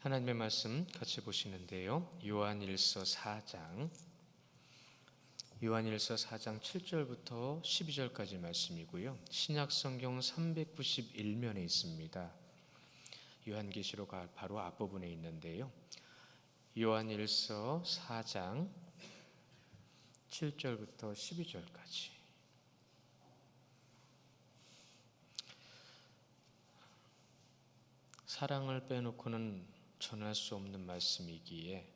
하나님의 말씀 같이 보시는데요. 요한일서 4장 7절부터 12절까지 말씀이고요. 신약성경 391면에 있습니다. 요한계시록 바로 앞부분에 있는데요. 요한일서 4장 7절부터 12절까지. 사랑을 빼놓고는 전할 수 없는 말씀이기에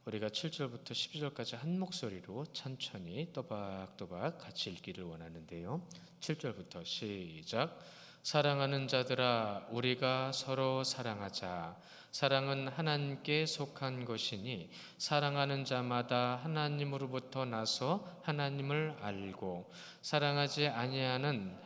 우리가 7절부터 12절까지 한 목소리로 천천히 또박또박 같이 읽기를 원하는데요. 7절부터 시작. 사랑하는 자들아, 우리가 서로 사랑하자. 사랑은 하나님께 속한 것이니 사랑하는 자마다 하나님으로부터 나서 하나님을 알고 사랑하지 아니하는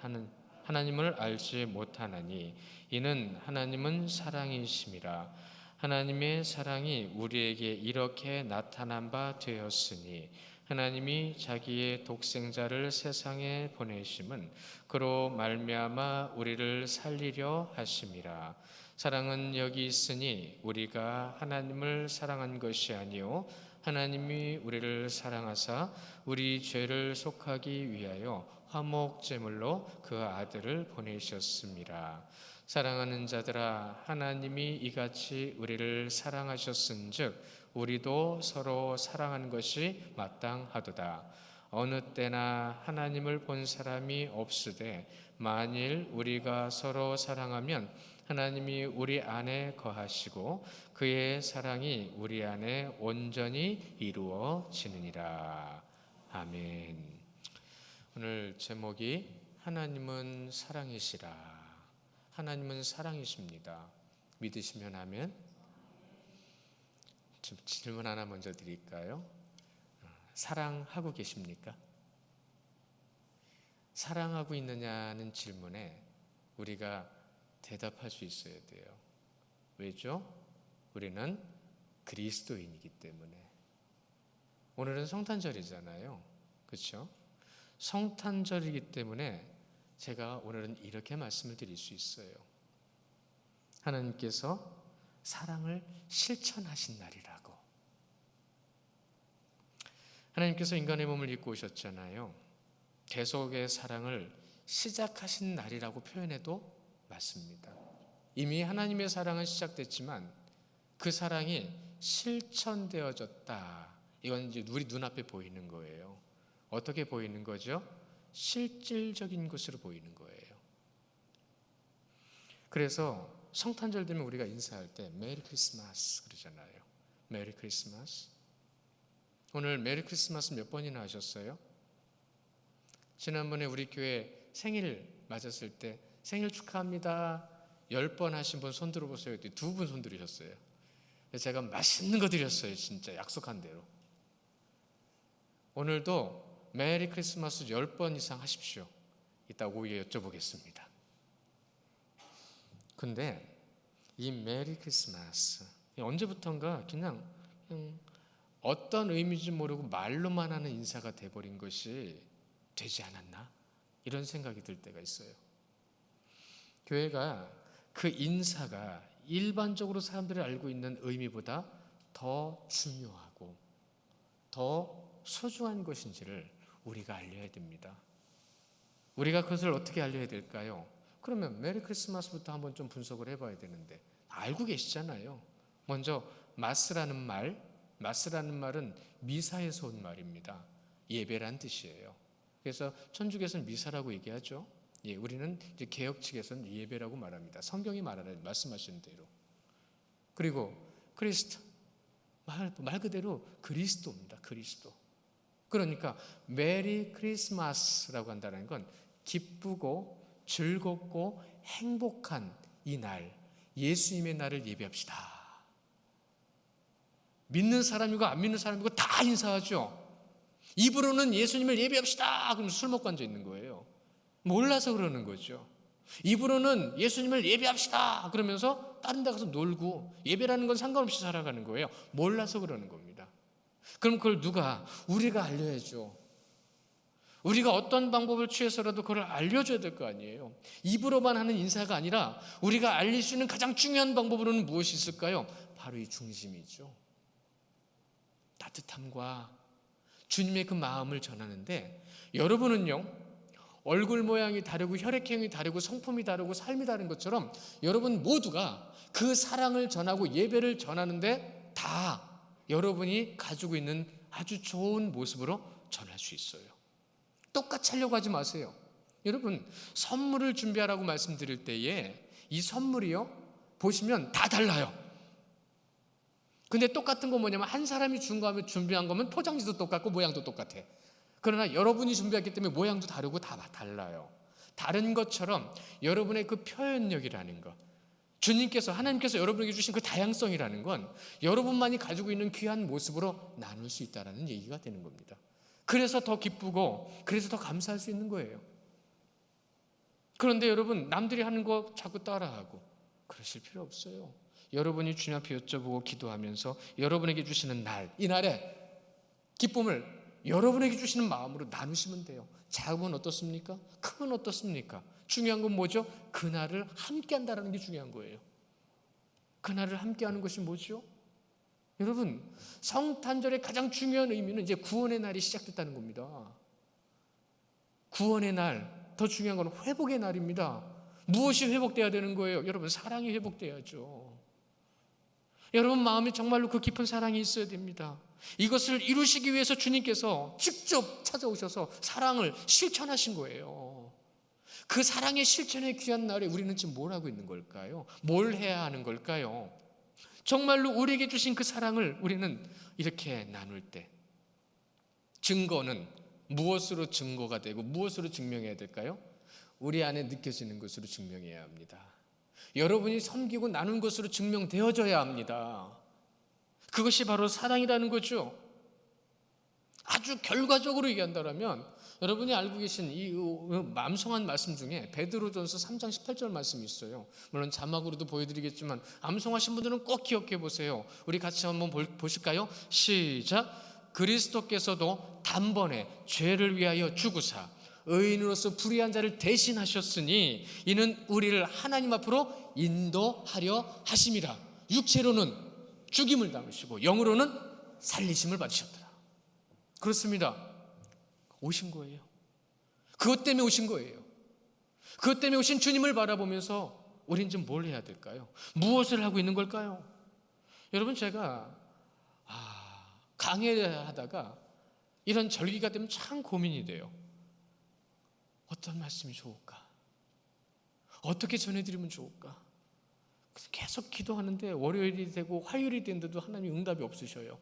하나님을 알지 못하나니 이는 하나님은 사랑이심이라. 하나님의 사랑이 우리에게 이렇게 나타난 바 되었으니 하나님이 자기의 독생자를 세상에 보내심은 그로 말미암아 우리를 살리려 하심이라. 사랑은 여기 있으니 우리가 하나님을 사랑한 것이 아니요 하나님이 우리를 사랑하사 우리 죄를 속하기 위하여 화목제물로 그 아들을 보내셨습니다. 사랑하는 자들아, 하나님이 이같이 우리를 사랑하셨은즉 우리도 서로 사랑하는 것이 마땅하도다. 어느 때나 하나님을 본 사람이 없으되 만일 우리가 서로 사랑하면 하나님이 우리 안에 거하시고 그의 사랑이 우리 안에 온전히 이루어지느니라. 아멘. 오늘 제목이 하나님은 사랑이시라. 하나님은 사랑이십니다. 믿으시면 아멘. 좀 질문 하나 먼저 드릴까요? 사랑하고 계십니까? 사랑하고 있느냐는 질문에 우리가 대답할 수 있어야 돼요. 왜죠? 우리는 그리스도인이기 때문에. 오늘은 성탄절이잖아요. 그렇죠? 성탄절이기 때문에 제가 오늘은 이렇게 말씀을 드릴 수 있어요. 하나님께서 사랑을 실천하신 날이라고. 하나님께서 인간의 몸을 입고 오셨잖아요. 계속의 사랑을 시작하신 날이라고 표현해도 맞습니다. 이미 하나님의 사랑은 시작됐지만 그 사랑이 실천되어졌다. 이건 이제 우리 눈앞에 보이는 거예요. 어떻게 보이는 거죠? 실질적인 것으로 보이는 거예요. 그래서 성탄절 되면 우리가 인사할 때 메리 크리스마스 그러잖아요. 메리 크리스마스. 오늘 메리 크리스마스 몇 번이나 하셨어요? 지난번에 우리 교회 생일 맞았을 때 생일 축하합니다 10번 하신 분 손 들어보세요. 2분 손 들으셨어요. 제가 맛있는 거 드렸어요. 진짜 약속한 대로. 오늘도 메리 크리스마스 10번 이상 하십시오. 이따 오후에 여쭤보겠습니다. 근데 이 메리 크리스마스 언제부턴가 그냥 어떤 의미인지 모르고 말로만 하는 인사가 돼버린 것이 되지 않았나? 이런 생각이 들 때가 있어요. 교회가 그 인사가 일반적으로 사람들이 알고 있는 의미보다 더 중요하고 더 소중한 것인지를 우리가 알려야 됩니다. 우리가 그것을 어떻게 알려야 될까요? 그러면 메리 크리스마스부터 한번 좀 분석을 해봐야 되는데 알고 계시잖아요. 먼저 마스라는 말은 미사에서 온 말입니다. 예배란 뜻이에요. 그래서 천주교에서는 미사라고 얘기하죠. 우리는 이제 개혁 측에서는 예배라고 말합니다. 성경이 말씀하시는 대로. 그리고 크리스트 말 그대로 그리스도입니다. 그리스도. 그러니까 메리 크리스마스라고 한다는 건 기쁘고 즐겁고 행복한 이 날, 예수님의 날을 예배합시다. 믿는 사람이고 안 믿는 사람이고 다 인사하죠. 입으로는 예수님을 예배합시다. 그럼 술 먹고 앉아 있는 거예요. 몰라서 그러는 거죠. 입으로는 예수님을 예배합시다. 그러면서 다른 데 가서 놀고 예배라는 건 상관없이 살아가는 거예요. 몰라서 그러는 겁니다. 그럼 그걸 우리가 알려야죠. 우리가 어떤 방법을 취해서라도 그걸 알려줘야 될 거 아니에요. 입으로만 하는 인사가 아니라 우리가 알릴 수 있는 가장 중요한 방법으로는 무엇이 있을까요? 바로 이 중심이죠. 따뜻함과 주님의 그 마음을 전하는데, 여러분은요, 얼굴 모양이 다르고 혈액형이 다르고 성품이 다르고 삶이 다른 것처럼 여러분 모두가 그 사랑을 전하고 예배를 전하는데 다 여러분이 가지고 있는 아주 좋은 모습으로 전할 수 있어요. 똑같이 하려고 하지 마세요. 여러분, 선물을 준비하라고 말씀드릴 때에 이 선물이요, 보시면 다 달라요. 근데 똑같은 건 뭐냐면, 한 사람이 준비한 거면 포장지도 똑같고 모양도 똑같아. 그러나 여러분이 준비했기 때문에 모양도 다르고 다 달라요. 다른 것처럼 여러분의 그 표현력이라는 것, 주님께서, 하나님께서 여러분에게 주신 그 다양성이라는 건 여러분만이 가지고 있는 귀한 모습으로 나눌 수 있다는 얘기가 되는 겁니다. 그래서 더 기쁘고, 그래서 더 감사할 수 있는 거예요. 그런데 여러분, 남들이 하는 거 자꾸 따라하고 그러실 필요 없어요. 여러분이 주님 앞에 여쭤보고 기도하면서 여러분에게 주시는 날, 이 날에 기쁨을 여러분에게 주시는 마음으로 나누시면 돼요. 작으면 어떻습니까? 크면 어떻습니까? 중요한 건 뭐죠? 그날을 함께 한다는 게 중요한 거예요. 그날을 함께 하는 것이 뭐죠? 여러분, 성탄절의 가장 중요한 의미는 이제 구원의 날이 시작됐다는 겁니다. 구원의 날, 더 중요한 건 회복의 날입니다. 무엇이 회복돼야 되는 거예요? 여러분, 사랑이 회복돼야죠. 여러분 마음에 정말로 그 깊은 사랑이 있어야 됩니다. 이것을 이루시기 위해서 주님께서 직접 찾아오셔서 사랑을 실천하신 거예요. 그 사랑의 실천의 귀한 날에 우리는 지금 뭘 하고 있는 걸까요? 뭘 해야 하는 걸까요? 정말로 우리에게 주신 그 사랑을 우리는 이렇게 나눌 때, 증거는 무엇으로 증거가 되고 무엇으로 증명해야 될까요? 우리 안에 느껴지는 것으로 증명해야 합니다. 여러분이 섬기고 나눈 것으로 증명되어져야 합니다. 그것이 바로 사랑이라는 거죠. 아주 결과적으로 얘기한다면, 여러분이 알고 계신 이 암송한 말씀 중에 베드로전서 3장 18절 말씀이 있어요. 물론 자막으로도 보여드리겠지만 암송하신 분들은 꼭 기억해 보세요. 우리 같이 한번 보실까요? 시작. 그리스도께서도 단번에 죄를 위하여 죽으사 의인으로서 불의한 자를 대신하셨으니 이는 우리를 하나님 앞으로 인도하려 하심이라. 육체로는 죽임을 당하시고 영으로는 살리심을 받으셨더라. 그렇습니다. 오신 거예요. 그것 때문에 오신 거예요. 그것 때문에 오신 주님을 바라보면서 우리는 지금 뭘 해야 될까요? 무엇을 하고 있는 걸까요? 여러분, 제가 강의를 하다가 이런 절기가 되면 참 고민이 돼요. 어떤 말씀이 좋을까? 어떻게 전해드리면 좋을까? 계속 기도하는데 월요일이 되고 화요일이 됐는데도 하나님이 응답이 없으셔요.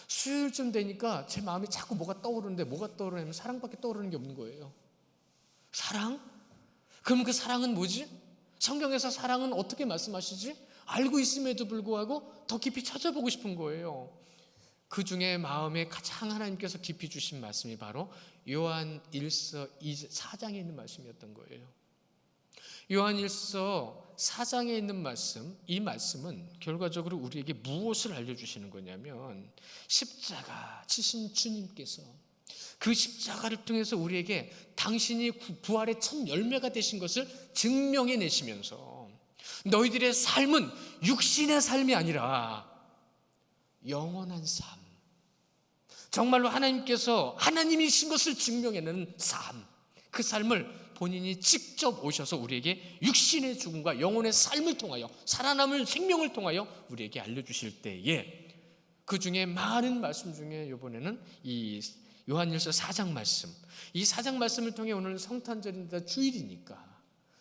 수요일쯤 되니까 제 마음에 자꾸 뭐가 떠오르는데, 뭐가 떠오르냐면 사랑밖에 떠오르는 게 없는 거예요. 사랑? 그럼 그 사랑은 뭐지? 성경에서 사랑은 어떻게 말씀하시지? 알고 있음에도 불구하고 더 깊이 찾아보고 싶은 거예요. 그 중에 마음에 가장 하나님께서 깊이 주신 말씀이 바로 요한일서 4장에 있는 말씀이었던 거예요. 요한일서 4장에 있는 말씀, 이 말씀은 결과적으로 우리에게 무엇을 알려주시는 거냐면, 십자가 지신 주님께서 그 십자가를 통해서 우리에게 당신이 부활의 첫 열매가 되신 것을 증명해 내시면서 너희들의 삶은 육신의 삶이 아니라 영원한 삶, 정말로 하나님께서 하나님이신 것을 증명해내는 삶, 그 삶을 본인이 직접 오셔서 우리에게 육신의 죽음과 영혼의 삶을 통하여, 살아남을 생명을 통하여 우리에게 알려주실 때에, 그 중에 많은 말씀 중에 이번에는 이 요한일서 4장 말씀, 이 4장 말씀을 통해 오늘 성탄절인데 주일이니까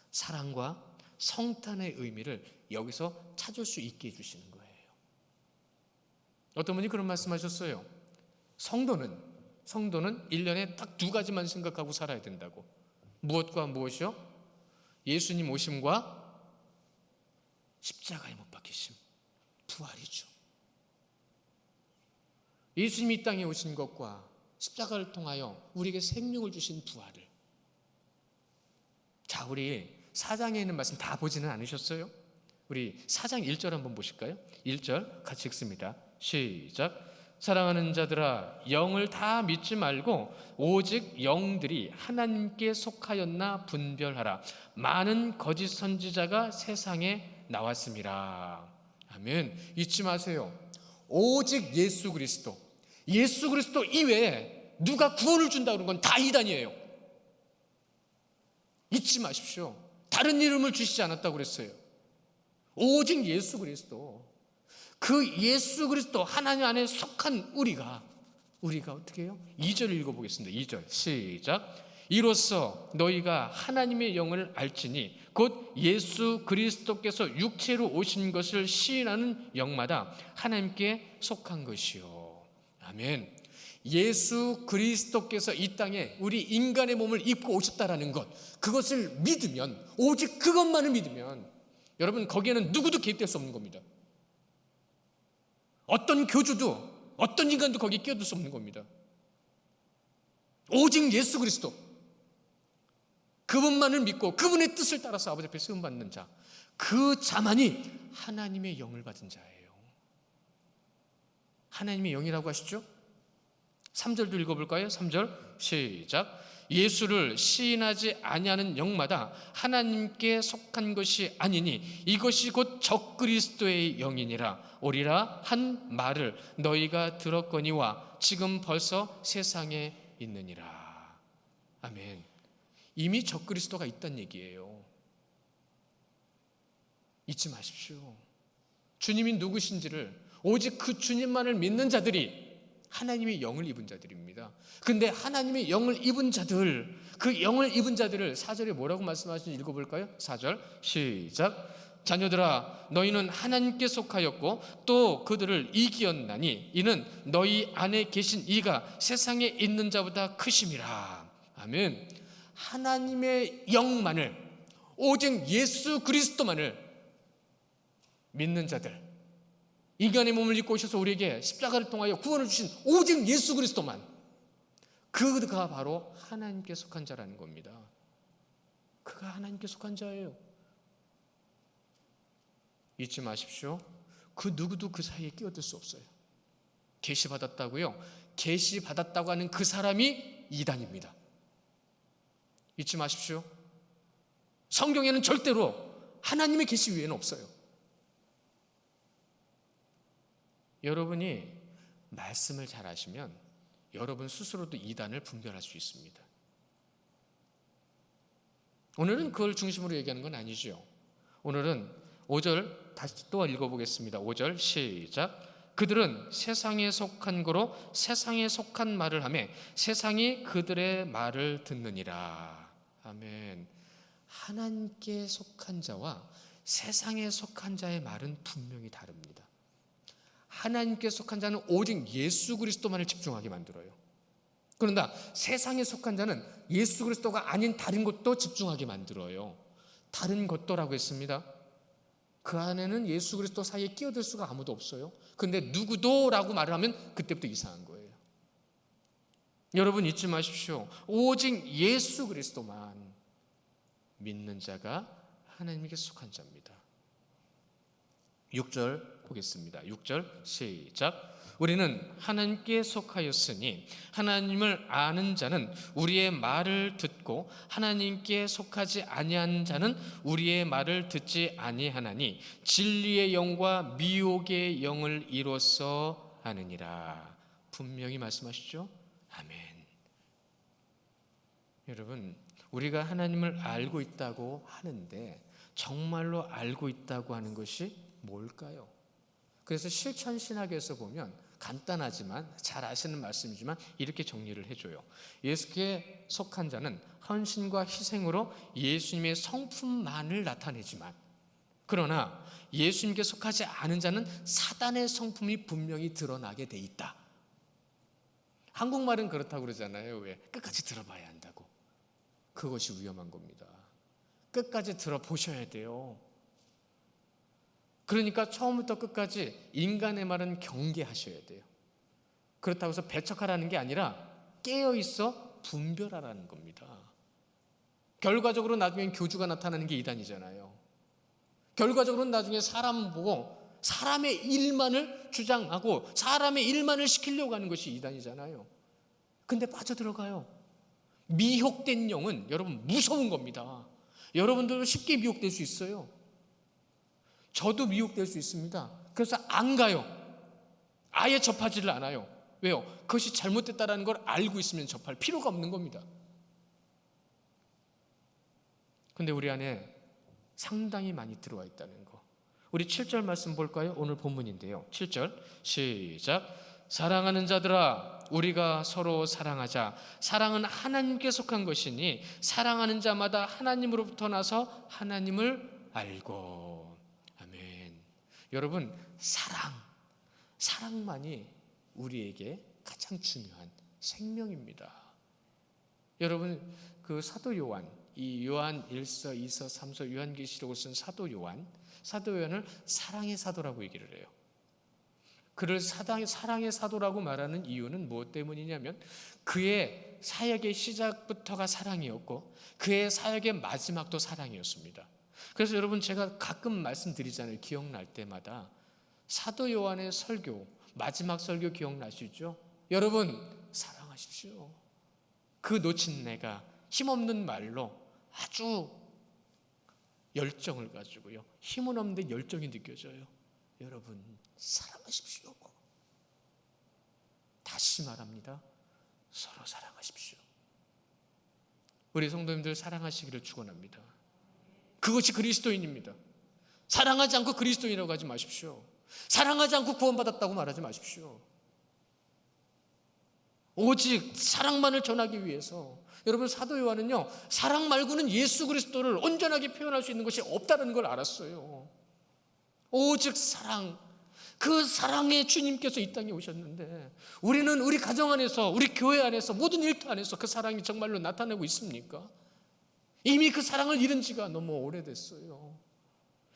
사랑과 성탄의 의미를 여기서 찾을 수 있게 해주시는 거예요. 어떤 분이 그런 말씀하셨어요. 성도는 1년에 딱 2가지만 생각하고 살아야 된다고. 무엇과 무엇이요? 예수님 오심과 십자가에 못 박히심, 부활이죠. 예수님이 이 땅에 오신 것과 십자가를 통하여 우리에게 생명을 주신 부활을. 자, 우리 4장에 있는 말씀 다 보지는 않으셨어요? 우리 4장 1절 한번 보실까요? 1절 같이 읽습니다. 시작. 사랑하는 자들아, 영을 다 믿지 말고 오직 영들이 하나님께 속하였나 분별하라. 많은 거짓 선지자가 세상에 나왔습니다. 아멘. 잊지 마세요. 오직 예수 그리스도 이외에 누가 구원을 준다 그런 건 다 이단이에요. 잊지 마십시오. 다른 이름을 주시지 않았다고 그랬어요. 오직 예수 그리스도. 그 예수 그리스도 하나님 안에 속한 우리가 어떻게 해요? 2절 읽어보겠습니다. 2절 시작. 이로써 너희가 하나님의 영을 알지니 곧 예수 그리스도께서 육체로 오신 것을 시인하는 영마다 하나님께 속한 것이요. 아멘. 예수 그리스도께서 이 땅에 우리 인간의 몸을 입고 오셨다라는 것, 그것을 믿으면, 오직 그것만을 믿으면 여러분, 거기에는 누구도 개입될 수 없는 겁니다. 어떤 교주도 어떤 인간도 거기에 끼어들 수 없는 겁니다. 오직 예수 그리스도, 그분만을 믿고 그분의 뜻을 따라서 아버지 앞에 쓰임받는 자, 그 자만이 하나님의 영을 받은 자예요. 하나님의 영이라고 하시죠? 3절도 읽어볼까요? 3절 시작. 예수를 시인하지 아니하는 영마다 하나님께 속한 것이 아니니 이것이 곧 적그리스도의 영이니라. 오리라 한 말을 너희가 들었거니와 지금 벌써 세상에 있느니라. 아멘. 이미 적그리스도가 있다는 얘기예요. 잊지 마십시오. 주님이 누구신지를 오직 그 주님만을 믿는 자들이 하나님의 영을 입은 자들입니다. 그런데 하나님의 영을 입은 자들, 그 영을 입은 자들을 4절에 뭐라고 말씀하시는지 읽어볼까요? 4절 시작. 자녀들아, 너희는 하나님께 속하였고 또 그들을 이기었나니 이는 너희 안에 계신 이가 세상에 있는 자보다 크심이라. 아멘. 하나님의 영만을, 오직 예수 그리스도만을 믿는 자들, 인간의 몸을 입고 오셔서 우리에게 십자가를 통하여 구원을 주신 오직 예수 그리스도만, 그가 바로 하나님께 속한 자라는 겁니다. 그가 하나님께 속한 자예요. 잊지 마십시오. 그 누구도 그 사이에 끼어들 수 없어요. 계시받았다고요? 계시받았다고 하는 그 사람이 이단입니다. 잊지 마십시오. 성경에는 절대로 하나님의 계시 위에는 없어요. 여러분이 말씀을 잘 아시면 여러분 스스로도 이단을 분별할 수 있습니다. 오늘은 그걸 중심으로 얘기하는 건 아니죠. 오늘은 5절 다시 또 읽어보겠습니다. 5절 시작. 그들은 세상에 속한 거로 세상에 속한 말을 하며 세상이 그들의 말을 듣느니라. 아멘. 하나님께 속한 자와 세상에 속한 자의 말은 분명히 다릅니다. 하나님께 속한 자는 오직 예수 그리스도만을 집중하게 만들어요. 그런다 세상에 속한 자는 예수 그리스도가 아닌 다른 것도 집중하게 만들어요. 다른 것도라고 했습니다. 그 안에는 예수 그리스도 사이에 끼어들 수가 아무도 없어요. 그런데 누구도라고 말을 하면 그때부터 이상한 거예요. 여러분 잊지 마십시오. 오직 예수 그리스도만 믿는 자가 하나님에게 속한 자입니다. 6절 보겠습니다. 6절 시작. 우리는 하나님께 속하였으니 하나님을 아는 자는 우리의 말을 듣고 하나님께 속하지 아니한 자는 우리의 말을 듣지 아니하나니 진리의 영과 미혹의 영을 이로써 아느니라. 분명히 말씀하시죠. 아멘. 여러분, 우리가 하나님을 알고 있다고 하는데 정말로 알고 있다고 하는 것이 뭘까요? 그래서 실천신학에서 보면 간단하지만 잘 아시는 말씀이지만 이렇게 정리를 해줘요. 예수께 속한 자는 헌신과 희생으로 예수님의 성품만을 나타내지만, 그러나 예수님께 속하지 않은 자는 사단의 성품이 분명히 드러나게 돼 있다. 한국말은 그렇다고 그러잖아요. 왜? 끝까지 들어봐야 한다고. 그것이 위험한 겁니다. 끝까지 들어보셔야 돼요. 그러니까 처음부터 끝까지 인간의 말은 경계하셔야 돼요. 그렇다고 해서 배척하라는 게 아니라 깨어있어 분별하라는 겁니다. 결과적으로 나중엔 교주가 나타나는 게 이단이잖아요. 결과적으로는 나중에 사람 보고 사람의 일만을 주장하고 사람의 일만을 시키려고 하는 것이 이단이잖아요. 근데 빠져들어가요. 미혹된 영은 여러분 무서운 겁니다. 여러분들도 쉽게 미혹될 수 있어요. 저도 미혹될 수 있습니다. 그래서 안 가요. 아예 접하지를 않아요. 왜요? 그것이 잘못됐다는 걸 알고 있으면 접할 필요가 없는 겁니다. 근데 우리 안에 상당히 많이 들어와 있다는 거. 우리 7절 말씀 볼까요? 오늘 본문인데요. 7절 시작. 사랑하는 자들아 우리가 서로 사랑하자. 사랑은 하나님께 속한 것이니 사랑하는 자마다 하나님으로부터 나서 하나님을 알고. 아멘. 여러분, 사랑만이 우리에게 가장 중요한 생명입니다. 여러분, 그 사도 요한, 이 요한 1서, 2서, 3서 요한계시록을 쓴 사도 요한을 사랑의 사도라고 얘기를 해요. 그를 사랑의 사도라고 말하는 이유는 무엇 때문이냐면 그의 사역의 시작부터가 사랑이었고 그의 사역의 마지막도 사랑이었습니다. 그래서 여러분, 제가 가끔 말씀드리잖아요. 기억날 때마다 사도 요한의 설교, 마지막 설교 기억나시죠? 여러분, 사랑하십시오. 그 놓친 내가 힘없는 말로 아주 열정을 가지고요, 힘은 없는데 열정이 느껴져요. 여러분, 사랑하십시오. 다시 말합니다. 서로 사랑하십시오. 우리 성도님들 사랑하시기를 축원합니다. 그것이 그리스도인입니다. 사랑하지 않고 그리스도인이라고 하지 마십시오. 사랑하지 않고 구원받았다고 말하지 마십시오. 오직 사랑만을 전하기 위해서. 여러분, 사도 요한은요, 사랑 말고는 예수 그리스도를 온전하게 표현할 수 있는 것이 없다는 걸 알았어요. 오직 사랑, 그 사랑의 주님께서 이 땅에 오셨는데 우리는 우리 가정 안에서, 우리 교회 안에서, 모든 일터 안에서 그 사랑이 정말로 나타나고 있습니까? 이미 그 사랑을 잃은 지가 너무 오래됐어요.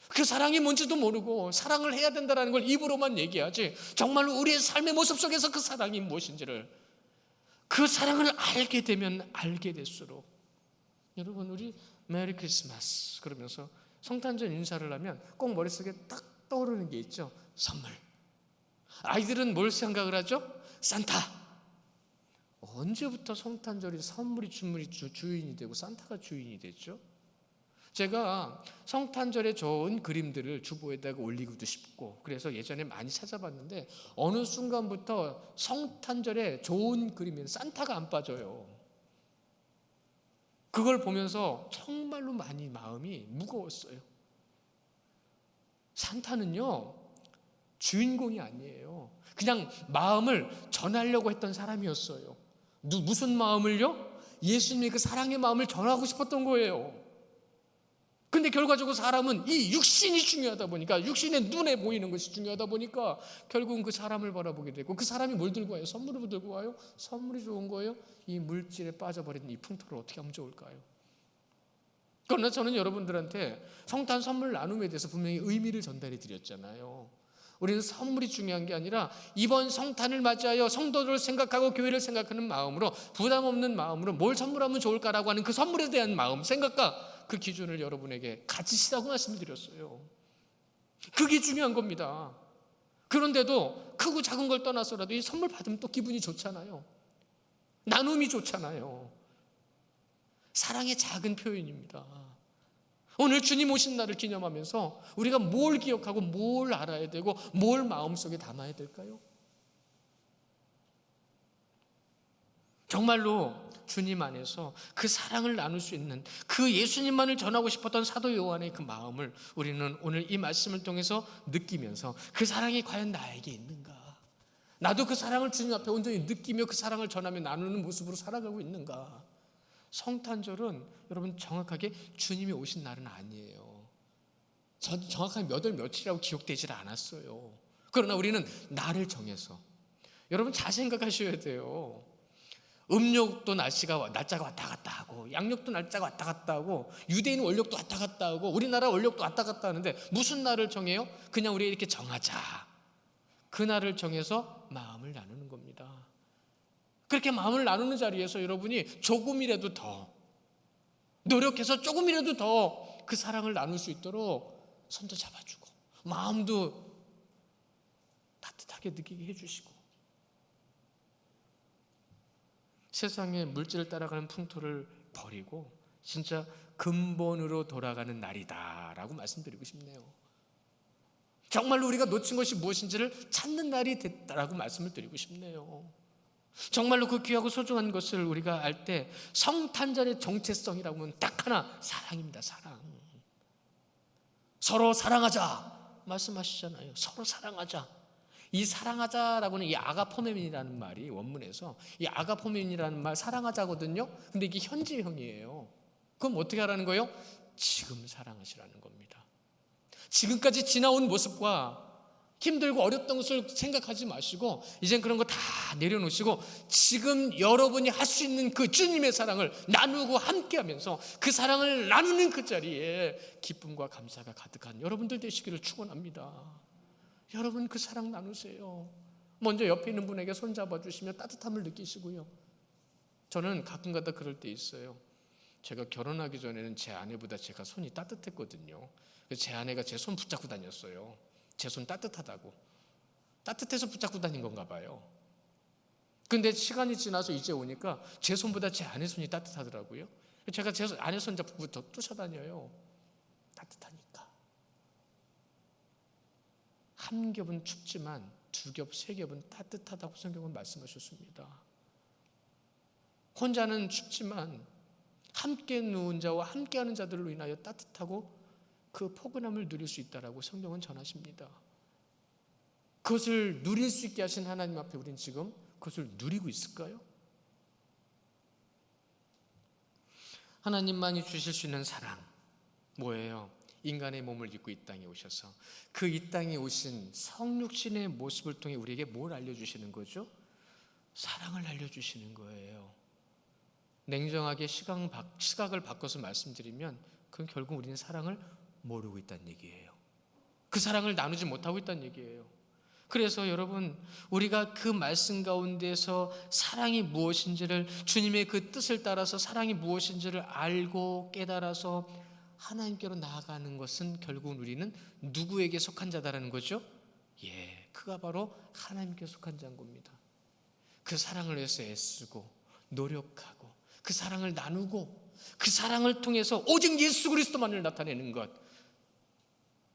그 사랑이 뭔지도 모르고 사랑을 해야 된다는 걸 입으로만 얘기하지 정말로 우리의 삶의 모습 속에서 그 사랑이 무엇인지를, 그 사랑을 알게 되면 알게 될수록, 여러분, 우리 메리 크리스마스 그러면서 성탄절 인사를 하면 꼭 머릿속에 딱 떠오르는 게 있죠. 선물. 아이들은 뭘 생각을 하죠? 산타. 언제부터 성탄절이 선물이 주인이 되고 산타가 주인이 됐죠? 제가 성탄절에 좋은 그림들을 주보에다가 올리기도 싶고 그래서 예전에 많이 찾아봤는데 어느 순간부터 성탄절에 좋은 그림에는 산타가 안 빠져요. 그걸 보면서 정말로 많이 마음이 무거웠어요. 산타는요, 주인공이 아니에요. 그냥 마음을 전하려고 했던 사람이었어요. 무슨 마음을요? 예수님의 그 사랑의 마음을 전하고 싶었던 거예요. 근데 결과적으로 사람은 이 육신이 중요하다 보니까, 육신의 눈에 보이는 것이 중요하다 보니까 결국은 그 사람을 바라보게 되고, 그 사람이 뭘 들고 와요? 선물을 들고 와요? 선물이 좋은 거예요? 이 물질에 빠져버린 이 풍토를 어떻게 하면 좋을까요? 그러나 저는 여러분들한테 성탄 선물 나눔에 대해서 분명히 의미를 전달해 드렸잖아요. 우리는 선물이 중요한 게 아니라 이번 성탄을 맞이하여 성도들을 생각하고 교회를 생각하는 마음으로, 부담 없는 마음으로 뭘 선물하면 좋을까라고 하는 그 선물에 대한 마음, 생각과 그 기준을 여러분에게 가지시라고 말씀을 드렸어요. 그게 중요한 겁니다. 그런데도 크고 작은 걸 떠나서라도 이 선물 받으면 또 기분이 좋잖아요. 나눔이 좋잖아요. 사랑의 작은 표현입니다. 오늘 주님 오신 날을 기념하면서 우리가 뭘 기억하고 뭘 알아야 되고 뭘 마음속에 담아야 될까요? 정말로 주님 안에서 그 사랑을 나눌 수 있는, 그 예수님만을 전하고 싶었던 사도 요한의 그 마음을 우리는 오늘 이 말씀을 통해서 느끼면서 그 사랑이 과연 나에게 있는가? 나도 그 사랑을 주님 앞에 온전히 느끼며 그 사랑을 전하며 나누는 모습으로 살아가고 있는가? 성탄절은 여러분 정확하게 주님이 오신 날은 아니에요. 정확하게 몇 월 며칠이라고 기록되질 않았어요. 그러나 우리는 날을 정해서, 여러분 잘 생각하셔야 돼요. 음력도 날짜가 왔다 갔다 하고, 양력도 날짜가 왔다 갔다 하고, 유대인 월력도 왔다 갔다 하고, 우리나라 월력도 왔다 갔다 하는데 무슨 날을 정해요? 그냥 우리 이렇게 정하자. 그 날을 정해서 마음을 나누는 겁니다. 그렇게 마음을 나누는 자리에서 여러분이 조금이라도 더 노력해서 조금이라도 더 그 사랑을 나눌 수 있도록 손도 잡아주고 마음도 시원하게 느끼게 해주시고, 세상의 물질을 따라가는 풍토를 버리고 진짜 근본으로 돌아가는 날이다라고 말씀드리고 싶네요. 정말로 우리가 놓친 것이 무엇인지를 찾는 날이 됐다라고 말씀을 드리고 싶네요. 정말로 그 귀하고 소중한 것을 우리가 알 때 성탄절의 정체성이라고 하면 딱 하나, 사랑입니다. 사랑. 서로 사랑하자 말씀하시잖아요. 서로 사랑하자. 이 사랑하자라고는 이 아가포멘이라는 말이 원문에서 이 아가포멘이라는 말 사랑하자거든요. 근데 이게 현지형이에요. 그럼 어떻게 하라는 거예요? 지금 사랑하시라는 겁니다. 지금까지 지나온 모습과 힘들고 어렸던 것을 생각하지 마시고 이젠 그런 거 다 내려놓으시고 지금 여러분이 할 수 있는 그 주님의 사랑을 나누고 함께하면서 그 사랑을 나누는 그 자리에 기쁨과 감사가 가득한 여러분들 되시기를 축원합니다. 여러분 그 사랑 나누세요. 먼저 옆에 있는 분에게 손 잡아주시면 따뜻함을 느끼시고요. 저는 가끔가다 그럴 때 있어요. 제가 결혼하기 전에는 제 아내보다 제가 손이 따뜻했거든요. 제 아내가 제 손 붙잡고 다녔어요. 제 손 따뜻하다고. 따뜻해서 붙잡고 다닌 건가 봐요. 근데 시간이 지나서 이제 오니까 제 손보다 제 아내 손이 따뜻하더라고요. 제가 제 아내 손 잡고 더 쫓아다녀요. 따뜻하니까. 한 겹은 춥지만 두 겹, 세 겹은 따뜻하다고 성경은 말씀하셨습니다. 혼자는 춥지만 함께 누운 자와 함께하는 자들로 인하여 따뜻하고 그 포근함을 누릴 수 있다라고 성경은 전하십니다. 그것을 누릴 수 있게 하신 하나님 앞에 우리는 지금 그것을 누리고 있을까요? 하나님만이 주실 수 있는 사랑 뭐예요? 인간의 몸을 입고 이 땅에 오셔서 그 이 땅에 오신 성육신의 모습을 통해 우리에게 뭘 알려주시는 거죠? 사랑을 알려주시는 거예요. 냉정하게 시각을 바꿔서 말씀드리면 그건 결국 우리는 사랑을 모르고 있다는 얘기예요. 그 사랑을 나누지 못하고 있다는 얘기예요. 그래서 여러분 우리가 그 말씀 가운데서 사랑이 무엇인지를 주님의 그 뜻을 따라서 사랑이 무엇인지를 알고 깨달아서 하나님께로 나아가는 것은 결국은 우리는 누구에게 속한 자다라는 거죠? 그가 바로 하나님께 속한 자인 겁니다. 그 사랑을 위해서 애쓰고 노력하고 그 사랑을 나누고 그 사랑을 통해서 오직 예수 그리스도만을 나타내는 것,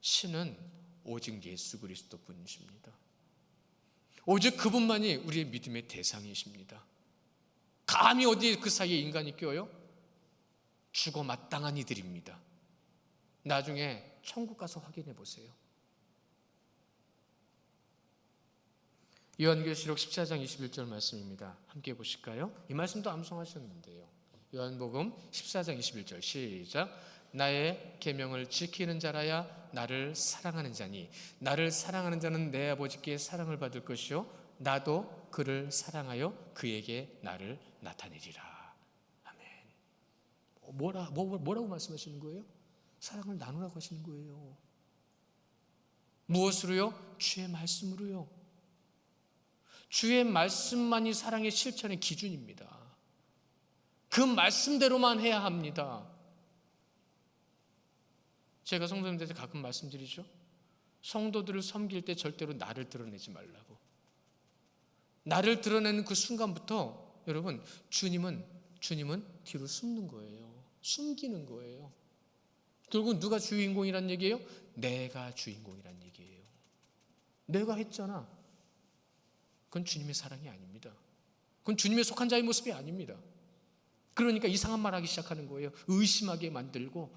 신은 오직 예수 그리스도 분이십니다. 오직 그분만이 우리의 믿음의 대상이십니다. 감히 어디에 그 사이에 인간이 껴요? 죽어 마땅한 이들입니다. 나중에 천국 가서 확인해 보세요. 요한계시록 14장 21절 말씀입니다. 함께 보실까요? 이 말씀도 암송하셨는데요. 요한복음 14장 21절 시작. 나의 계명을 지키는 자라야 나를 사랑하는 자니 나를 사랑하는 자는 내 아버지께 사랑을 받을 것이요 나도 그를 사랑하여 그에게 나를 나타내리라. 아멘. 뭐라고 말씀하시는 거예요? 사랑을 나누라고 하시는 거예요. 무엇으로요? 주의 말씀으로요. 주의 말씀만이 사랑의 실천의 기준입니다. 그 말씀대로만 해야 합니다. 제가 성도님들한테 가끔 말씀드리죠. 성도들을 섬길 때 절대로 나를 드러내지 말라고. 나를 드러내는 그 순간부터 여러분 주님은 뒤로 숨는 거예요. 숨기는 거예요. 결국 누가 주인공이란 얘기예요? 내가 주인공이란 얘기예요. 내가 했잖아. 그건 주님의 사랑이 아닙니다. 그건 주님의 속한 자의 모습이 아닙니다. 그러니까 이상한 말 하기 시작하는 거예요. 의심하게 만들고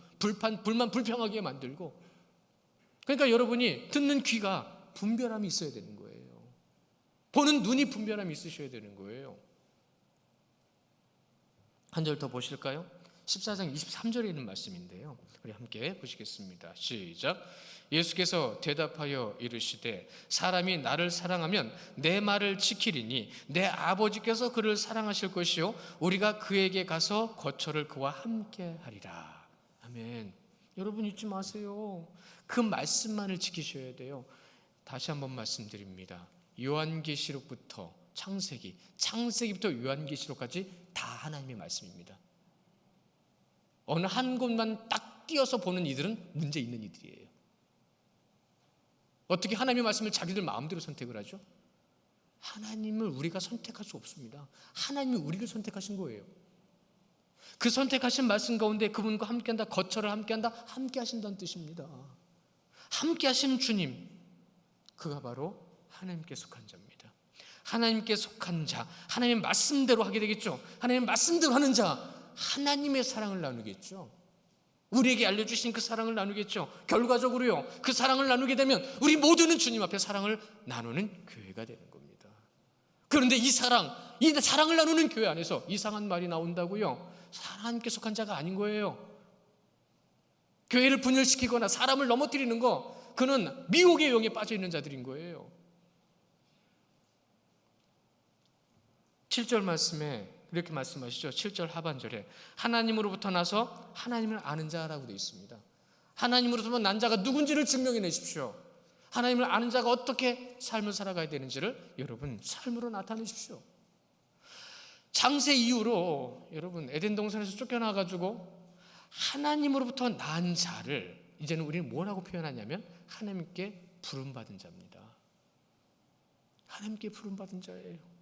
불만 불평하게 만들고. 그러니까 여러분이 듣는 귀가 분별함이 있어야 되는 거예요. 보는 눈이 분별함이 있으셔야 되는 거예요. 한 절 더 보실까요? 14장 23절에 있는 말씀인데요. 우리 함께 보시겠습니다. 시작. 예수께서 대답하여 이르시되 사람이 나를 사랑하면 내 말을 지키리니 내 아버지께서 그를 사랑하실 것이요 우리가 그에게 가서 거처를 그와 함께 하리라. 아멘. 여러분 잊지 마세요. 그 말씀만을 지키셔야 돼요. 다시 한번 말씀드립니다. 요한계시록부터 창세기부터 요한계시록까지 다 하나님의 말씀입니다. 어느 한 곳만 딱 띄어서 보는 이들은 문제 있는 이들이에요. 어떻게 하나님의 말씀을 자기들 마음대로 선택을 하죠? 하나님을 우리가 선택할 수 없습니다. 하나님이 우리를 선택하신 거예요. 그 선택하신 말씀 가운데 그분과 함께한다, 거처를 함께한다, 함께 하신다는 뜻입니다. 함께 하시는 주님, 그가 바로 하나님께 속한 자입니다. 하나님께 속한 자, 하나님의 말씀대로 하게 되겠죠. 하나님의 말씀대로 하는 자, 하나님의 사랑을 나누겠죠. 우리에게 알려주신 그 사랑을 나누겠죠. 결과적으로요, 그 사랑을 나누게 되면 우리 모두는 주님 앞에 사랑을 나누는 교회가 되는 겁니다. 그런데 이 사랑을 나누는 교회 안에서 이상한 말이 나온다고요? 하나님께 속한 자가 아닌 거예요. 교회를 분열시키거나 사람을 넘어뜨리는 거, 그는 미혹의 영에 빠져 있는 자들인 거예요. 7절 말씀에 이렇게 말씀하시죠. 7절 하반절에 하나님으로부터 나서 하나님을 아는 자라고 되어 있습니다. 하나님으로부터 난 자가 누군지를 증명해 내십시오. 하나님을 아는 자가 어떻게 삶을 살아가야 되는지를 여러분 삶으로 나타내십시오. 창세 이후로 여러분 에덴 동산에서 쫓겨나가지고 하나님으로부터 난 자를 이제는 우리는 뭐라고 표현하냐면 하나님께 부름받은 자입니다. 하나님께 부름받은 자예요.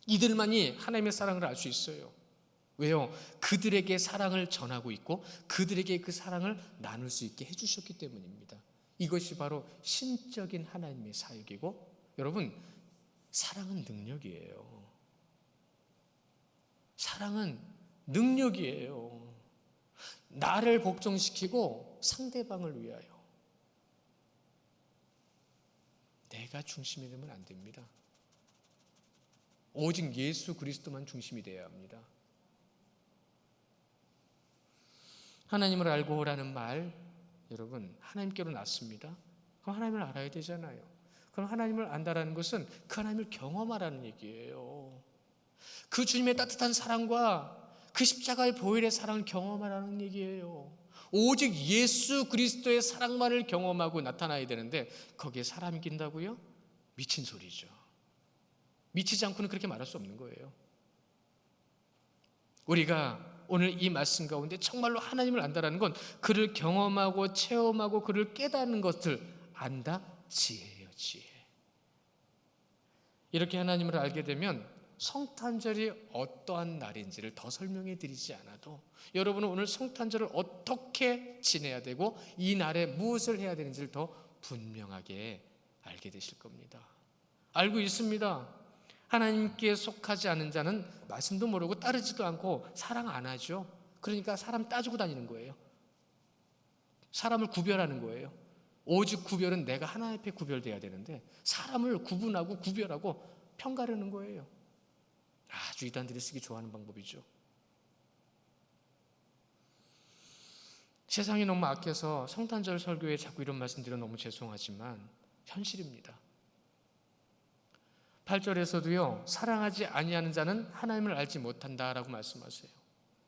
이들만이 하나님의 사랑을 알 수 있어요. 왜요? 그들에게 사랑을 전하고 있고 그들에게 그 사랑을 나눌 수 있게 해주셨기 때문입니다. 이것이 바로 신적인 하나님의 사역이고, 여러분, 사랑은 능력이에요. 사랑은 능력이에요. 나를 복종시키고 상대방을 위하여. 내가 중심이 되면 안 됩니다. 오직 예수 그리스도만 중심이 되어야 합니다. 하나님을 알고라는 말, 여러분, 하나님께로 났습니다. 그럼 하나님을 알아야 되잖아요. 그럼 하나님을 안다라는 것은 그 하나님을 경험하라는 얘기예요. 그 주님의 따뜻한 사랑과 그 십자가의 보혈의 사랑을 경험하라는 얘기예요. 오직 예수 그리스도의 사랑만을 경험하고 나타나야 되는데 거기에 사람이 낀다고요? 미친 소리죠. 미치지 않고는 그렇게 말할 수 없는 거예요. 우리가 오늘 이 말씀 가운데 정말로 하나님을 안다라는 건 그를 경험하고 체험하고 그를 깨닫는 것을 안다, 지혜예요. 지혜. 이렇게 하나님을 알게 되면 성탄절이 어떠한 날인지를 더 설명해 드리지 않아도 여러분은 오늘 성탄절을 어떻게 지내야 되고 이 날에 무엇을 해야 되는지를 더 분명하게 알게 되실 겁니다. 알고 있습니다. 하나님께 속하지 않은 자는 말씀도 모르고 따르지도 않고 사랑 안 하죠. 그러니까 사람 따지고 다니는 거예요. 사람을 구별하는 거예요. 오직 구별은 내가 하나님 앞에 구별돼야 되는데 사람을 구분하고 구별하고 평가하는 거예요. 아주 이단들이 쓰기 좋아하는 방법이죠. 세상이 너무 악해서 성탄절 설교에 자꾸 이런 말씀드려 너무 죄송하지만 현실입니다. 8절에서도요, 사랑하지 아니하는 자는 하나님을 알지 못한다라고 말씀하세요.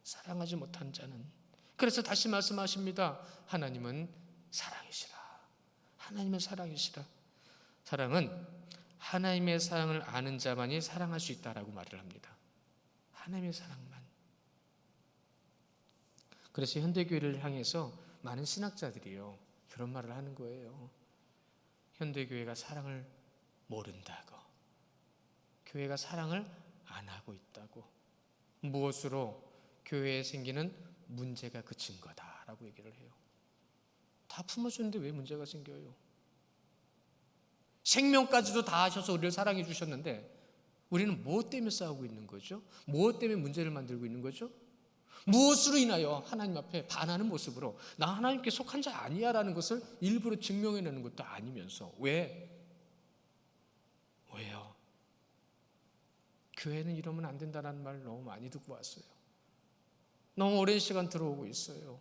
사랑하지 못한 자는. 그래서 다시 말씀하십니다. 하나님은 사랑이시라. 하나님은 사랑이시라. 사랑은 하나님의 사랑을 아는 자만이 사랑할 수 있다라고 말을 합니다. 하나님의 사랑만. 그래서 현대교회를 향해서 많은 신학자들이요, 그런 말을 하는 거예요. 현대교회가 사랑을 모른다고. 교회가 사랑을 안 하고 있다고. 무엇으로? 교회에 생기는 문제가 그 증거다라고 얘기를 해요. 다 품어주는데 왜 문제가 생겨요? 생명까지도 다 하셔서 우리를 사랑해 주셨는데 우리는 무엇 때문에 싸우고 있는 거죠? 무엇 때문에 문제를 만들고 있는 거죠? 무엇으로 인하여 하나님 앞에 반하는 모습으로 나 하나님께 속한 자 아니야 라는 것을 일부러 증명해내는 것도 아니면서 왜요? 교회는 이러면 안 된다는 말 너무 많이 듣고 왔어요. 너무 오랜 시간 들어오고 있어요.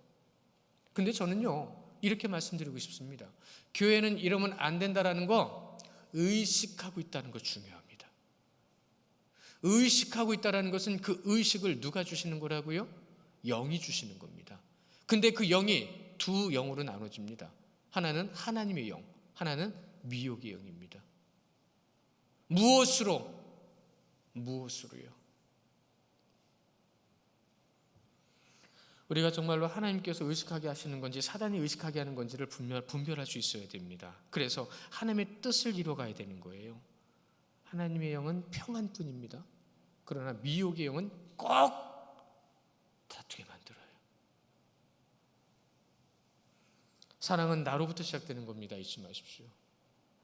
근데 저는요, 이렇게 말씀드리고 싶습니다. 교회는 이러면 안 된다는 거 의식하고 있다는 거 중요합니다. 의식하고 있다는 것은 그 의식을 누가 주시는 거라고요? 영이 주시는 겁니다. 근데 그 영이 두 영으로 나눠집니다. 하나는 하나님의 영, 하나는 미혹의 영입니다. 무엇으로요? 우리가 정말로 하나님께서 의식하게 하시는 건지 사단이 의식하게 하는 건지를 분별할 수 있어야 됩니다. 그래서 하나님의 뜻을 이뤄가야 되는 거예요. 하나님의 영은 평안뿐입니다. 그러나 미혹의 영은 꼭 다투게 만들어요. 사랑은 나로부터 시작되는 겁니다. 잊지 마십시오.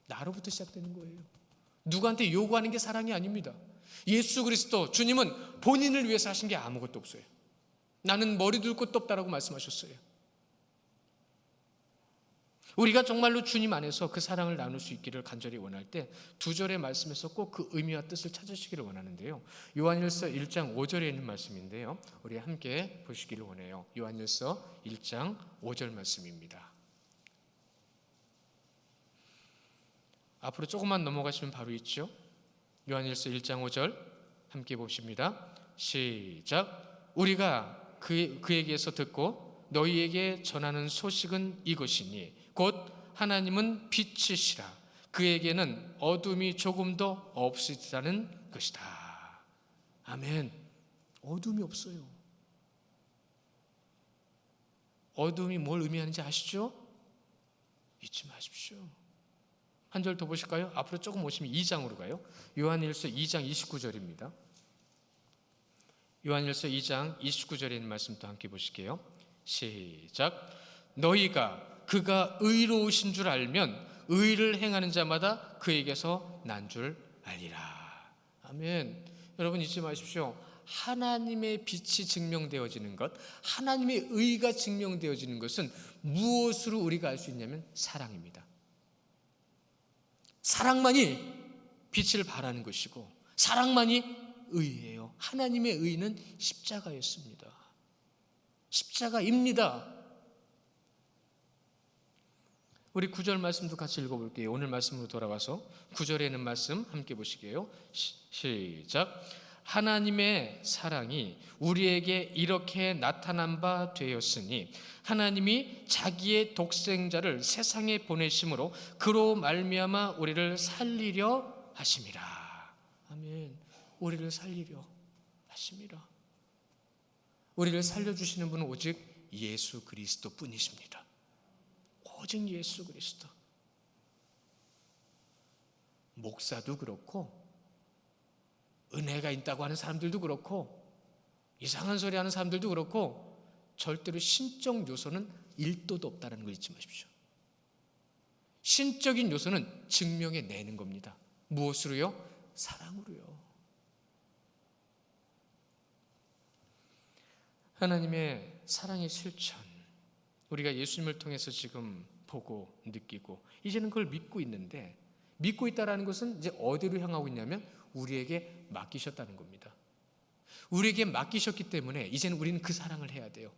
나로부터 시작되는 거예요. 누구한테 요구하는 게 사랑이 아닙니다. 예수 그리스도 주님은 본인을 위해서 하신 게 아무것도 없어요. 나는 머리 둘 곳도 없다라고 말씀하셨어요. 우리가 정말로 주님 안에서 그 사랑을 나눌 수 있기를 간절히 원할 때 2절의 말씀에서 꼭 그 의미와 뜻을 찾으시기를 원하는데요. 요한일서 1장 5절에 있는 말씀인데요. 우리 함께 보시기를 원해요. 요한일서 1장 5절 말씀입니다. 앞으로 조금만 넘어가시면 바로 있죠. 요한일서 1장 5절 함께 보십니다. 시작. 우리가 그에게서 듣고 너희에게 전하는 소식은 이것이니 곧 하나님은 빛이시라. 그에게는 어둠이 조금도 없으시다는 것이다. 아멘. 어둠이 없어요. 어둠이 뭘 의미하는지 아시죠? 잊지 마십시오. 한 절 더 보실까요? 앞으로 조금 오시면 2장으로 가요. 요한일서 2장 29절입니다. 요한일서 2장 29절에 있는 말씀도 함께 보실게요. 시작. 너희가 그가 의로우신 줄 알면 의를 행하는 자마다 그에게서 난 줄 알리라. 아멘. 여러분 잊지 마십시오. 하나님의 빛이 증명되어지는 것, 하나님의 의가 증명되어지는 것은 무엇으로 우리가 알 수 있냐면 사랑입니다. 사랑만이 빛을 발하는 것이고 사랑만이 의예요. 하나님의 의는 십자가였습니다. 십자가입니다. 우리 9절 말씀도 같이 읽어볼게요. 오늘 말씀으로 돌아가서 9절에 있는 말씀 함께 보시게요. 시작. 하나님의 사랑이 우리에게 이렇게 나타난 바 되었으니 하나님이 자기의 독생자를 세상에 보내심으로 그로 말미암아 우리를 살리려 하심이라. 아멘. 우리를 살리려 하심이라. 우리를 살려주시는 분은 오직 예수 그리스도 뿐이십니다. 오직 예수 그리스도. 목사도 그렇고 은혜가 있다고 하는 사람들도 그렇고 이상한 소리 하는 사람들도 그렇고 절대로 신적 요소는 1도도 없다는 걸 잊지 마십시오. 신적인 요소는 증명해내는 겁니다. 무엇으로요? 사랑으로요. 하나님의 사랑의 실천, 우리가 예수님을 통해서 지금 보고 느끼고 이제는 그걸 믿고 있는데, 믿고 있다는 것은 이제 어디로 향하고 있냐면 우리에게 맡기셨다는 겁니다. 우리에게 맡기셨기 때문에 이제는 우리는 그 사랑을 해야 돼요.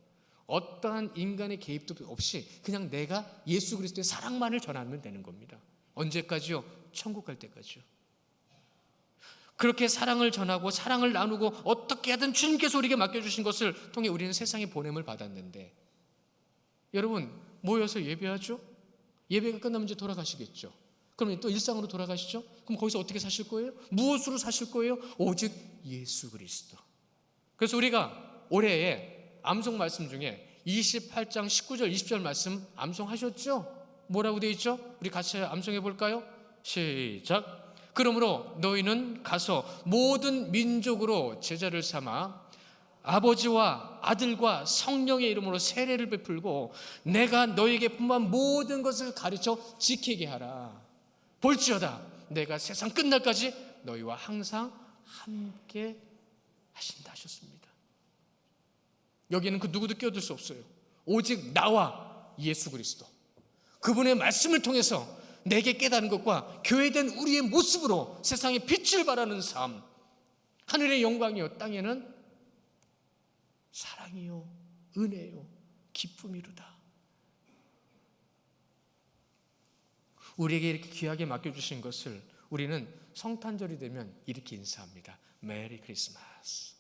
어떠한 인간의 개입도 없이 그냥 내가 예수 그리스도의 사랑만을 전하면 되는 겁니다. 언제까지요? 천국 갈 때까지요. 그렇게 사랑을 전하고 사랑을 나누고 어떻게 하든 주님께서 우리에게 맡겨주신 것을 통해 우리는 세상에 보냄을 받았는데, 여러분 모여서 예배하죠? 예배가 끝나면 이제 돌아가시겠죠. 그러면 또 일상으로 돌아가시죠? 그럼 거기서 어떻게 사실 거예요? 무엇으로 사실 거예요? 오직 예수 그리스도. 그래서 우리가 올해에 암송 말씀 중에 28장 19절 20절 말씀 암송하셨죠? 뭐라고 되어 있죠? 우리 같이 암송해 볼까요? 시작. 그러므로 너희는 가서 모든 민족으로 제자를 삼아 아버지와 아들과 성령의 이름으로 세례를 베풀고 내가 너희에게 분부한 모든 것을 가르쳐 지키게 하라. 볼지어다 내가 세상 끝날까지 너희와 항상 함께 하신다 하셨습니다. 여기는 그 누구도 끼어들 수 없어요. 오직 나와 예수 그리스도, 그분의 말씀을 통해서 내게 깨달은 것과 교회된 우리의 모습으로 세상에 빛을 발하는 삶, 하늘의 영광이요 땅에는 사랑이요 은혜요 기쁨이로다. 우리에게 이렇게 귀하게 맡겨주신 것을 우리는 성탄절이 되면 이렇게 인사합니다. 메리 크리스마스.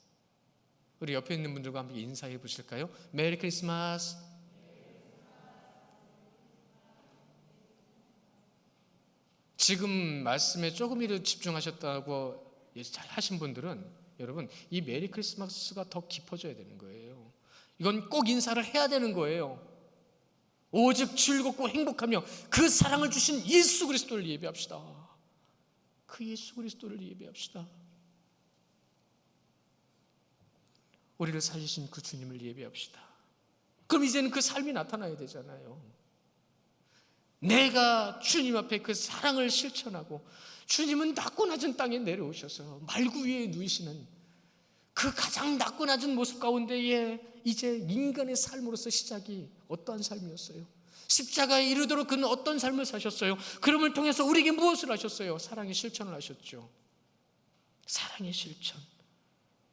우리 옆에 있는 분들과 함께 인사해 보실까요? 메리 크리스마스. 지금 말씀에 조금이라도 집중하셨다고 잘 하신 분들은 여러분 이 메리 크리스마스가 더 깊어져야 되는 거예요. 이건 꼭 인사를 해야 되는 거예요. 오직 즐겁고 행복하며 그 사랑을 주신 예수 그리스도를 예배합시다. 그 예수 그리스도를 예배합시다. 우리를 살리신 그 주님을 예배합시다. 그럼 이제는 그 삶이 나타나야 되잖아요. 내가 주님 앞에 그 사랑을 실천하고, 주님은 낮고 낮은 땅에 내려오셔서 말구 위에 누이시는 그 가장 낮고 낮은 모습 가운데에 이제 인간의 삶으로서 시작이 어떠한 삶이었어요? 십자가에 이르도록 그는 어떤 삶을 사셨어요? 그럼을 통해서 우리에게 무엇을 하셨어요? 사랑의 실천을 하셨죠. 사랑의 실천.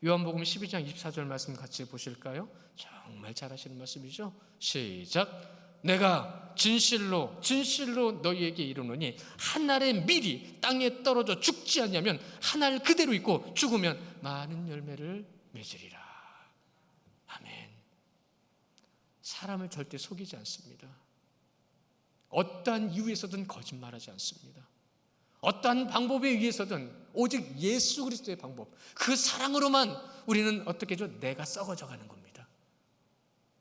요한복음 12장 24절 말씀 같이 보실까요? 정말 잘하시는 말씀이죠. 시작. 내가 진실로 너희에게 이르노니 한 알의 밀이 땅에 떨어져 죽지 않냐면 한 알 그대로 있고 죽으면 많은 열매를 맺으리라. 아멘. 사람을 절대 속이지 않습니다. 어떠한 이유에서든 거짓말하지 않습니다. 어떠한 방법에 의해서든 오직 예수 그리스도의 방법, 그 사랑으로만 우리는 어떻게 하죠? 내가 썩어져 가는 겁니다.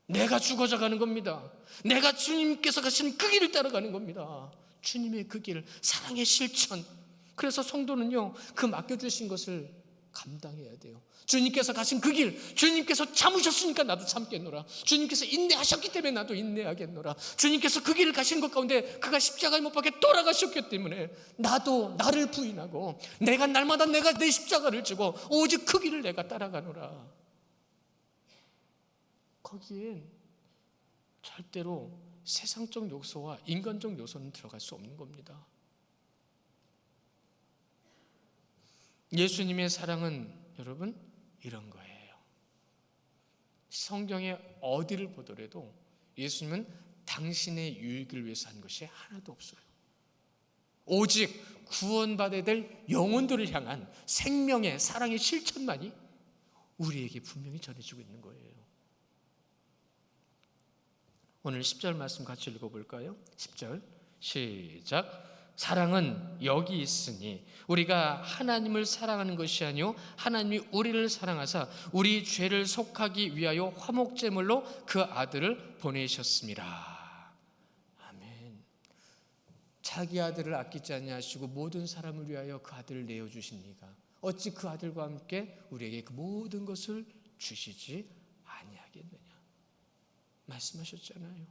내가 죽어져 가는 겁니다. 내가 주님께서 가신 그 길을 따라가는 겁니다. 주님의 그 길, 사랑의 실천. 그래서 성도는요, 그 맡겨주신 것을 감당해야 돼요. 주님께서 가신 그 길, 주님께서 참으셨으니까 나도 참겠노라. 주님께서 인내하셨기 때문에 나도 인내하겠노라. 주님께서 그 길을 가신 것 가운데 그가 십자가에 못 박혀 돌아가셨기 때문에 나도 나를 부인하고 내가 날마다 내가 내 십자가를 지고 오직 그 길을 내가 따라가노라. 거기엔 절대로 세상적 요소와 인간적 요소는 들어갈 수 없는 겁니다. 예수님의 사랑은 여러분 이런 거예요. 성경의 어디를 보더라도 예수님은 당신의 유익을 위해서 한 것이 하나도 없어요. 오직 구원받아야 될 영혼들을 향한 생명의 사랑의 실천만이 우리에게 분명히 전해지고 있는 거예요. 오늘 10절 말씀 같이 읽어볼까요? 10절 시작. 사랑은 여기 있으니 우리가 하나님을 사랑하는 것이 아니요 하나님이 우리를 사랑하사 우리 죄를 속하기 위하여 화목제물로 그 아들을 보내셨습니다. 아멘. 자기 아들을 아끼지 아니하시고 모든 사람을 위하여 그 아들을 내어주신 이가 어찌 그 아들과 함께 우리에게 그 모든 것을 주시지 아니하겠느냐 말씀하셨잖아요.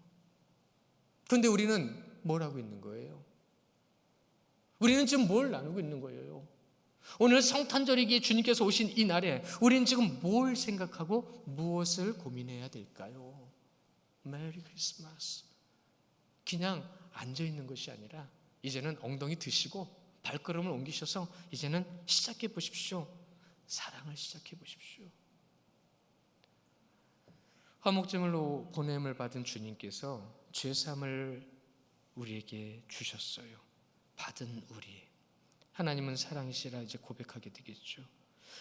그런데 우리는 뭘 하고 있는 거예요? 우리는 지금 뭘 나누고 있는 거예요? 오늘 성탄절이기에 주님께서 오신 이 날에 우리는 지금 뭘 생각하고 무엇을 고민해야 될까요? 메리 크리스마스. 그냥 앉아있는 것이 아니라 이제는 엉덩이 드시고 발걸음을 옮기셔서 이제는 시작해 보십시오. 사랑을 시작해 보십시오. 화목제물로 보냄을 받은 주님께서 죄사함을 우리에게 주셨어요. 받은 우리, 하나님은 사랑이시라 이제 고백하게 되겠죠.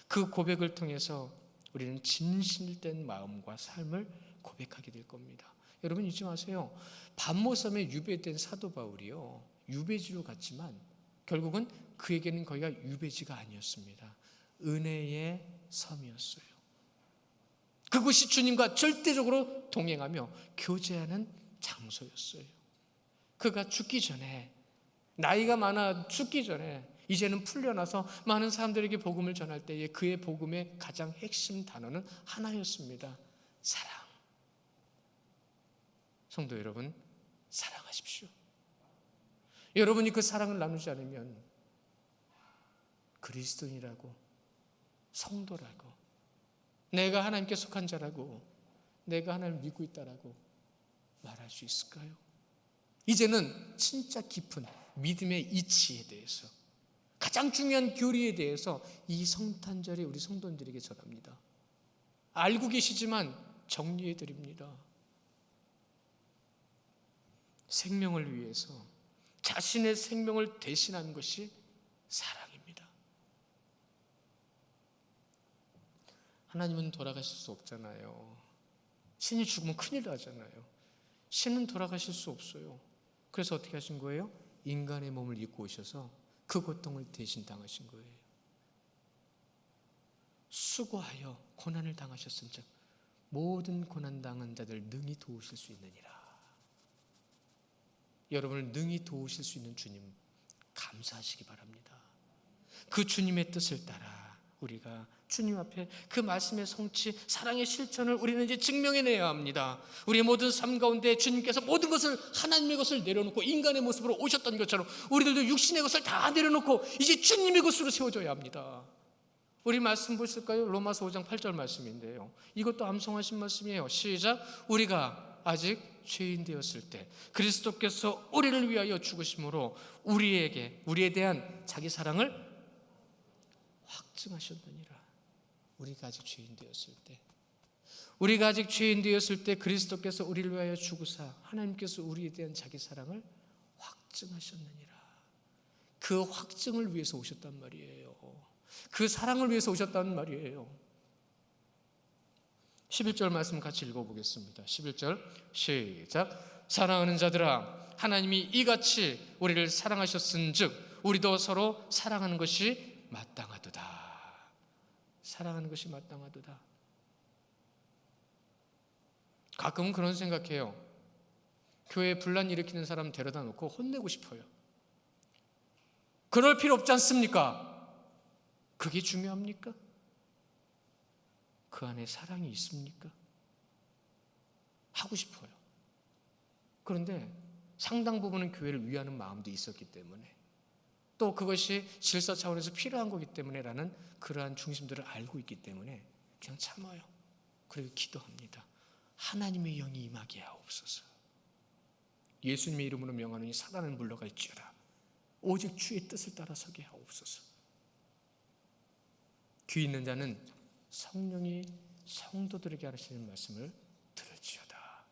그 고백을 통해서 우리는 진실된 마음과 삶을 고백하게 될 겁니다. 여러분 잊지 마세요. 밤모섬에 유배된 사도 바울이요, 유배지로 갔지만 결국은 그에게는 거기가 유배지가 아니었습니다. 은혜의 섬이었어요. 그곳이 주님과 절대적으로 동행하며 교제하는 장소였어요. 그가 죽기 전에, 나이가 많아 죽기 전에 이제는 풀려나서 많은 사람들에게 복음을 전할 때에 그의 복음의 가장 핵심 단어는 하나였습니다. 사랑. 성도 여러분, 사랑하십시오. 여러분이 그 사랑을 나누지 않으면 그리스도인이라고, 성도라고, 내가 하나님께 속한 자라고, 내가 하나님을 믿고 있다라고 말할 수 있을까요? 이제는 진짜 깊은 믿음의 이치에 대해서, 가장 중요한 교리에 대해서 이 성탄절에 우리 성도님들에게 전합니다. 알고 계시지만 정리해 드립니다. 생명을 위해서 자신의 생명을 대신하는 것이 사랑입니다. 하나님은 돌아가실 수 없잖아요. 신이 죽으면 큰일 나잖아요. 신은 돌아가실 수 없어요. 그래서 어떻게 하신 거예요? 인간의 몸을 입고 오셔서 그 고통을 대신 당하신 거예요. 수고하여 고난을 당하셨은 즉 모든 고난당한 자들 능히 도우실 수 있느니라. 여러분을 능히 도우실 수 있는 주님 감사하시기 바랍니다. 그 주님의 뜻을 따라 우리가 주님 앞에 그 말씀의 성취, 사랑의 실천을 우리는 이제 증명해내야 합니다. 우리의 모든 삶 가운데 주님께서 모든 것을, 하나님의 것을 내려놓고 인간의 모습으로 오셨던 것처럼 우리들도 육신의 것을 다 내려놓고 이제 주님의 것으로 세워져야 합니다. 우리 말씀 보실까요? 로마서 5장 8절 말씀인데요, 이것도 암송하신 말씀이에요. 시작. 우리가 아직 죄인 되었을 때 그리스도께서 우리를 위하여 죽으심으로 우리에 대한 자기 사랑을 확증하셨느니라. 우리가 아직 죄인 되었을 때 그리스도께서 우리를 위하여 죽으사 하나님께서 우리에 대한 자기 사랑을 확증하셨느니라. 그 확증을 위해서 오셨단 말이에요. 그 사랑을 위해서 오셨단 말이에요. 11절 말씀 같이 읽어보겠습니다. 11절 시작. 사랑하는 자들아, 하나님이 이같이 우리를 사랑하셨은즉 우리도 서로 사랑하는 것이 마땅하도다. 사랑하는 것이 마땅하도다. 가끔은 그런 생각해요. 교회에 분란 일으키는 사람 데려다 놓고 혼내고 싶어요. 그럴 필요 없지 않습니까? 그게 중요합니까? 그 안에 사랑이 있습니까? 하고 싶어요. 그런데 상당 부분은 교회를 위하는 마음도 있었기 때문에, 또 그것이 질서 차원에서 필요한 거기 때문에 라는 그러한 중심들을 알고 있기 때문에 그냥 참아요. 그리고 기도합니다. 하나님의 영이 임하게 하옵소서. 예수님의 이름으로 명하노니 사단은 물러갈지어다. 오직 주의 뜻을 따라 서게 하옵소서. 귀 있는 자는 성령이 성도들에게 하시는 말씀을 들을지어다.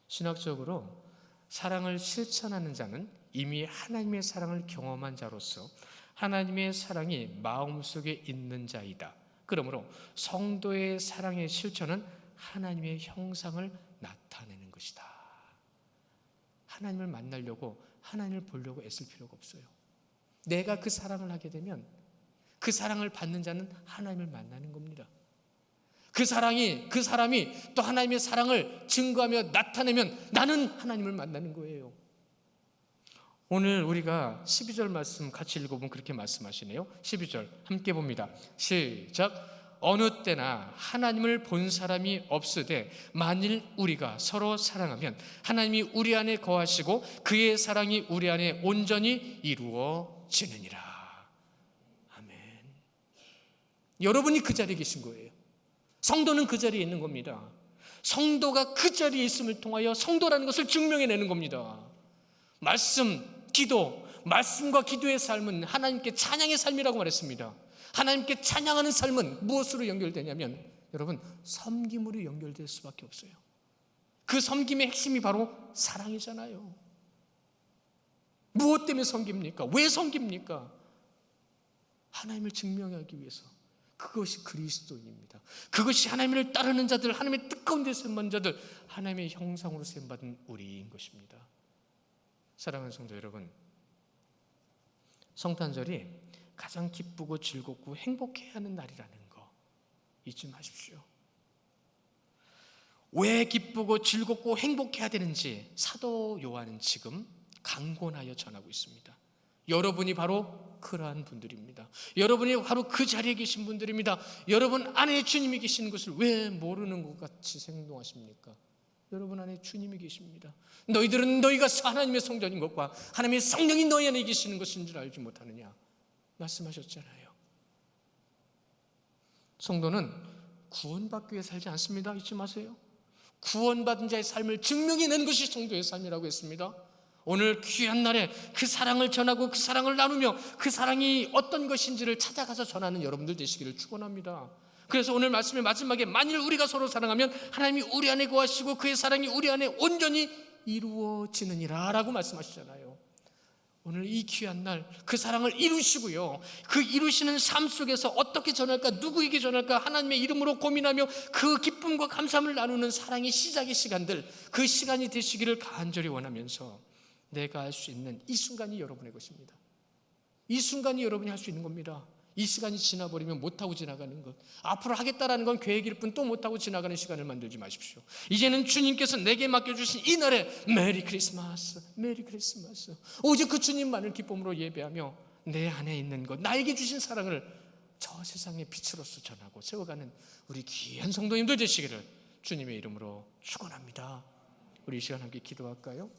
신학적으로 사랑을 실천하는 자는 이미 하나님의 사랑을 경험한 자로서 하나님의 사랑이 마음속에 있는 자이다. 그러므로 성도의 사랑의 실천은 하나님의 형상을 나타내는 것이다. 하나님을 만나려고, 하나님을 보려고 애쓸 필요가 없어요. 내가 그 사랑을 하게 되면 그 사랑을 받는 자는 하나님을 만나는 겁니다. 그 사람이 또 하나님의 사랑을 증거하며 나타내면 나는 하나님을 만나는 거예요. 오늘 우리가 12절 말씀 같이 읽어보면 그렇게 말씀하시네요. 12절 함께 봅니다. 시작. 어느 때나 하나님을 본 사람이 없으되 만일 우리가 서로 사랑하면 하나님이 우리 안에 거하시고 그의 사랑이 우리 안에 온전히 이루어지느니라. 아멘. 여러분이 그 자리에 계신 거예요. 성도는 그 자리에 있는 겁니다. 성도가 그 자리에 있음을 통하여 성도라는 것을 증명해내는 겁니다. 말씀, 기도, 말씀과 기도의 삶은 하나님께 찬양의 삶이라고 말했습니다. 하나님께 찬양하는 삶은 무엇으로 연결되냐면 여러분, 섬김으로 연결될 수밖에 없어요. 그 섬김의 핵심이 바로 사랑이잖아요. 무엇 때문에 섬깁니까? 왜 섬깁니까? 하나님을 증명하기 위해서. 그것이 그리스도인입니다. 그것이 하나님을 따르는 자들, 하나님의 뜻 가운데 세움받은 자들, 하나님의 형상으로 세움받은 우리인 것입니다. 사랑하는 성도 여러분, 성탄절이 가장 기쁘고 즐겁고 행복해야 하는 날이라는 거 잊지 마십시오. 왜 기쁘고 즐겁고 행복해야 되는지 사도 요한은 지금 강권하여 전하고 있습니다. 여러분이 바로 그러한 분들입니다. 여러분이 바로 그 자리에 계신 분들입니다. 여러분 안에 주님이 계시는 것을 왜 모르는 것 같이 행동하십니까? 여러분 안에 주님이 계십니다. 너희들은 너희가 하나님의 성전인 것과 하나님의 성령이 너희 안에 계시는 것인 줄 알지 못하느냐 말씀하셨잖아요. 성도는 구원받기 위해 살지 않습니다. 잊지 마세요. 구원받은 자의 삶을 증명해내는 것이 성도의 삶이라고 했습니다. 오늘 귀한 날에 그 사랑을 전하고 그 사랑을 나누며 그 사랑이 어떤 것인지를 찾아가서 전하는 여러분들 되시기를 축원합니다. 그래서 오늘 말씀의 마지막에 만일 우리가 서로 사랑하면 하나님이 우리 안에 거하시고 그의 사랑이 우리 안에 온전히 이루어지느니라 라고 말씀하시잖아요. 오늘 이 귀한 날 그 사랑을 이루시고요, 그 이루시는 삶 속에서 어떻게 전할까, 누구에게 전할까 하나님의 이름으로 고민하며 그 기쁨과 감사함을 나누는 사랑의 시작의 시간들, 그 시간이 되시기를 간절히 원하면서 내가 할 수 있는 이 순간이 여러분의 것입니다. 이 순간이 여러분이 할 수 있는 겁니다. 이 시간이 지나버리면 못하고 지나가는 것, 앞으로 하겠다라는 건 계획일 뿐 또 못하고 지나가는 시간을 만들지 마십시오. 이제는 주님께서 내게 맡겨주신 이 날에 메리 크리스마스, 메리 크리스마스, 오직 그 주님만을 기쁨으로 예배하며 내 안에 있는 것, 나에게 주신 사랑을 저 세상의 빛으로서 전하고 세워가는 우리 귀한 성도님들 되시기를 주님의 이름으로 축원합니다. 우리 이 시간 함께 기도할까요?